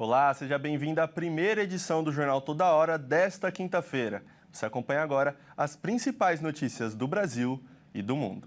Olá, seja bem-vindo à primeira edição do Jornal Toda Hora desta quinta-feira. Você acompanha agora as principais notícias do Brasil e do mundo.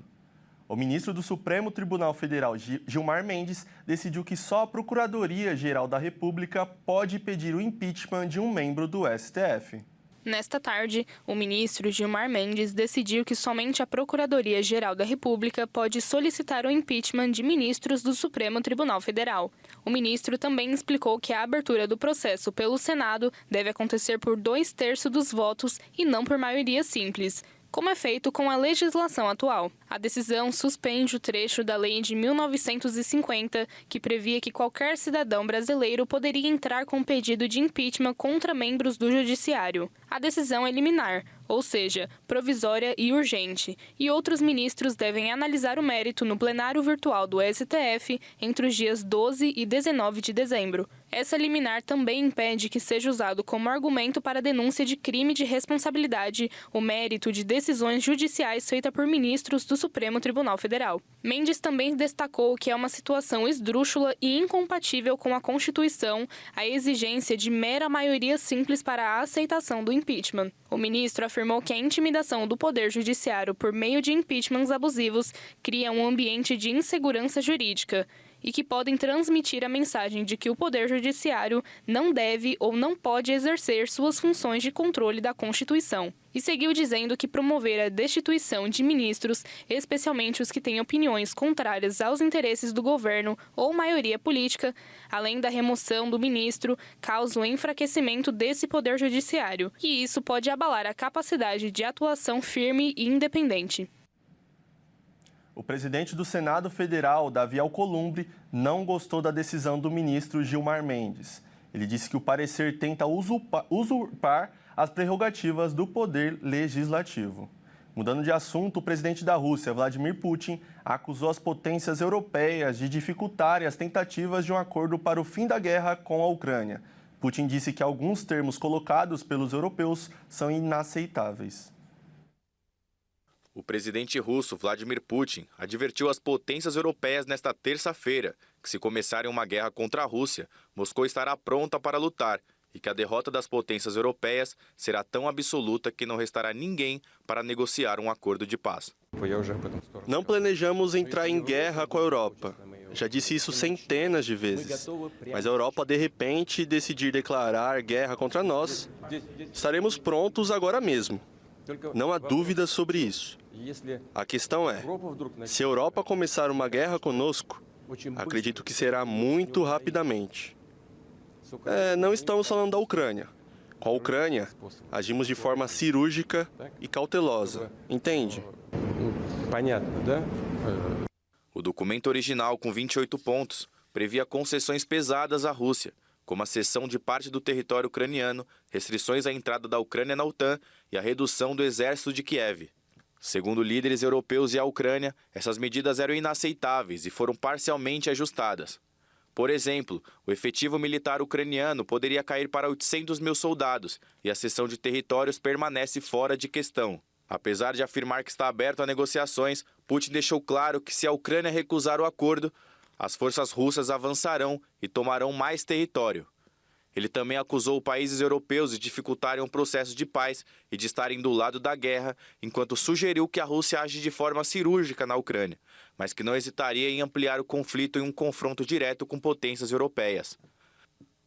O ministro do Supremo Tribunal Federal, Gilmar Mendes, decidiu que só a Procuradoria-Geral da República pode pedir o impeachment de um membro do STF. Nesta tarde, o ministro Gilmar Mendes decidiu que somente a Procuradoria-Geral da República pode solicitar o impeachment de ministros do Supremo Tribunal Federal. O ministro também explicou que a abertura do processo pelo Senado deve acontecer por 2/3 dos votos e não por maioria simples, como é feito com a legislação atual. A decisão suspende o trecho da lei de 1950, que previa que qualquer cidadão brasileiro poderia entrar com pedido de impeachment contra membros do Judiciário. A decisão é liminar, ou seja, provisória e urgente, e outros ministros devem analisar o mérito no plenário virtual do STF entre os dias 12 e 19 de dezembro. Essa liminar também impede que seja usado como argumento para a denúncia de crime de responsabilidade o mérito de decisões judiciais feitas por ministros do Supremo Tribunal Federal. Mendes também destacou que é uma situação esdrúxula e incompatível com a Constituição a exigência de mera maioria simples para a aceitação do impeachment. O ministro afirmou que a intimidação do Poder Judiciário por meio de impeachments abusivos cria um ambiente de insegurança jurídica e que podem transmitir a mensagem de que o Poder Judiciário não deve ou não pode exercer suas funções de controle da Constituição. E seguiu dizendo que promover a destituição de ministros, especialmente os que têm opiniões contrárias aos interesses do governo ou maioria política, além da remoção do ministro, causa o enfraquecimento desse Poder Judiciário. E isso pode abalar a capacidade de atuação firme e independente. O presidente do Senado Federal, Davi Alcolumbre, não gostou da decisão do ministro Gilmar Mendes. Ele disse que o parecer tenta usurpar as prerrogativas do poder legislativo. Mudando de assunto, o presidente da Rússia, Vladimir Putin, acusou as potências europeias de dificultarem as tentativas de um acordo para o fim da guerra com a Ucrânia. Putin disse que alguns termos colocados pelos europeus são inaceitáveis. O presidente russo, Vladimir Putin, advertiu as potências europeias nesta terça-feira que, se começarem uma guerra contra a Rússia, Moscou estará pronta para lutar e que a derrota das potências europeias será tão absoluta que não restará ninguém para negociar um acordo de paz. Não planejamos entrar em guerra com a Europa. Já disse isso centenas de vezes. Mas a Europa, de repente, decidir declarar guerra contra nós, estaremos prontos agora mesmo. Não há dúvida sobre isso. A questão é, se a Europa começar uma guerra conosco, acredito que será muito rapidamente. Não estamos falando da Ucrânia. Com a Ucrânia, agimos de forma cirúrgica e cautelosa, entende? O documento original, com 28 pontos, previa concessões pesadas à Rússia, como a cessão de parte do território ucraniano, restrições à entrada da Ucrânia na OTAN e a redução do exército de Kiev. Segundo líderes europeus e a Ucrânia, essas medidas eram inaceitáveis e foram parcialmente ajustadas. Por exemplo, o efetivo militar ucraniano poderia cair para 800 mil soldados e a cessão de territórios permanece fora de questão. Apesar de afirmar que está aberto a negociações, Putin deixou claro que se a Ucrânia recusar o acordo, as forças russas avançarão e tomarão mais território. Ele também acusou países europeus de dificultarem um processo de paz e de estarem do lado da guerra, enquanto sugeriu que a Rússia age de forma cirúrgica na Ucrânia, mas que não hesitaria em ampliar o conflito em um confronto direto com potências europeias.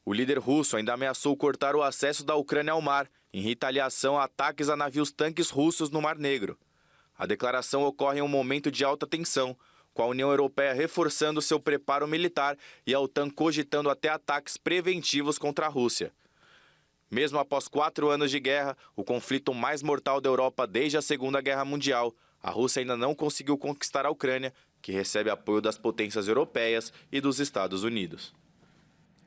O líder russo ainda ameaçou cortar o acesso da Ucrânia ao mar, em retaliação a ataques a navios-tanques russos no Mar Negro. A declaração ocorre em um momento de alta tensão, com a União Europeia reforçando seu preparo militar e a OTAN cogitando até ataques preventivos contra a Rússia. Mesmo após 4 anos de guerra, o conflito mais mortal da Europa desde a Segunda Guerra Mundial, a Rússia ainda não conseguiu conquistar a Ucrânia, que recebe apoio das potências europeias e dos Estados Unidos.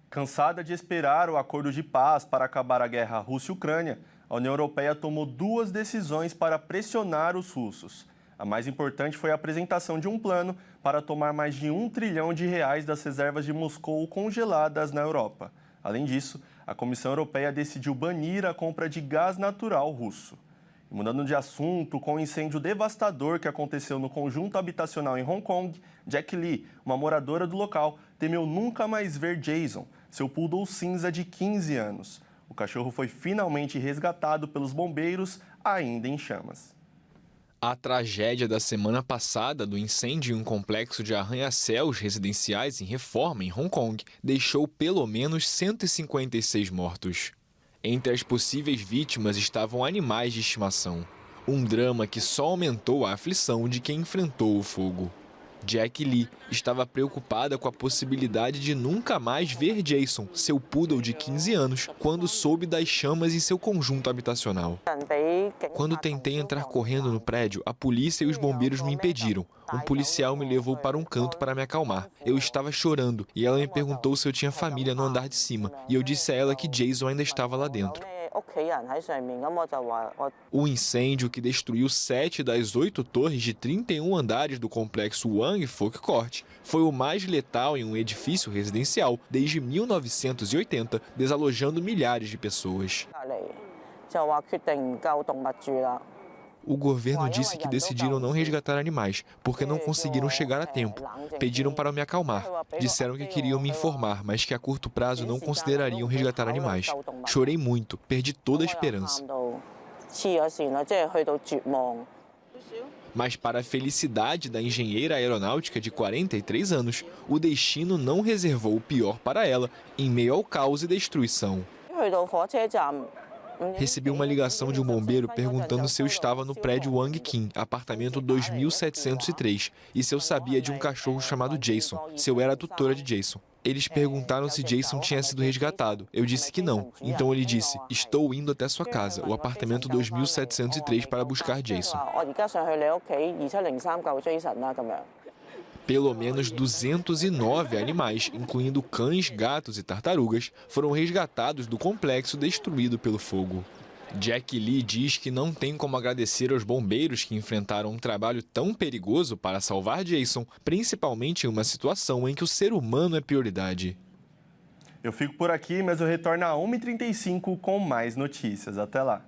Cansada de esperar o acordo de paz para acabar a guerra Rússia-Ucrânia, a União Europeia tomou 2 decisões para pressionar os russos. A mais importante foi a apresentação de um plano para tomar mais de R$1 trilhão das reservas de Moscou congeladas na Europa. Além disso, a Comissão Europeia decidiu banir a compra de gás natural russo. E mudando de assunto, com o incêndio devastador que aconteceu no conjunto habitacional em Hong Kong, Jack Lee, uma moradora do local, temeu nunca mais ver Jason, seu poodle cinza de 15 anos. O cachorro foi finalmente resgatado pelos bombeiros, ainda em chamas. A tragédia da semana passada do incêndio em um complexo de arranha-céus residenciais em reforma em Hong Kong deixou pelo menos 156 mortos. Entre as possíveis vítimas estavam animais de estimação. Um drama que só aumentou a aflição de quem enfrentou o fogo. Jack Lee estava preocupada com a possibilidade de nunca mais ver Jason, seu poodle de 15 anos, quando soube das chamas em seu conjunto habitacional. Quando tentei entrar correndo no prédio, a polícia e os bombeiros me impediram. Um policial me levou para um canto para me acalmar. Eu estava chorando e ela me perguntou se eu tinha família no andar de cima. E eu disse a ela que Jason ainda estava lá dentro. O incêndio, que destruiu 7 das 8 torres de 31 andares do complexo Wang Fuk Court, foi o mais letal em um edifício residencial desde 1980, desalojando milhares de pessoas. O governo disse que decidiram não resgatar animais, porque não conseguiram chegar a tempo. Pediram para me acalmar. Disseram que queriam me informar, mas que a curto prazo não considerariam resgatar animais. Chorei muito, perdi toda a esperança. Mas para a felicidade da engenheira aeronáutica de 43 anos, o destino não reservou o pior para ela em meio ao caos e destruição. Recebi uma ligação de um bombeiro perguntando se eu estava no prédio Wang King, apartamento 2703, e se eu sabia de um cachorro chamado Jason, se eu era a tutora de Jason. Eles perguntaram se Jason tinha sido resgatado. Eu disse que não. Então ele disse, estou indo até sua casa, o apartamento 2703, para buscar Jason. Pelo menos 209 animais, incluindo cães, gatos e tartarugas, foram resgatados do complexo destruído pelo fogo. Jack Lee diz que não tem como agradecer aos bombeiros que enfrentaram um trabalho tão perigoso para salvar Jason, principalmente em uma situação em que o ser humano é prioridade. Eu fico por aqui, mas eu retorno às 1h35 com mais notícias. Até lá!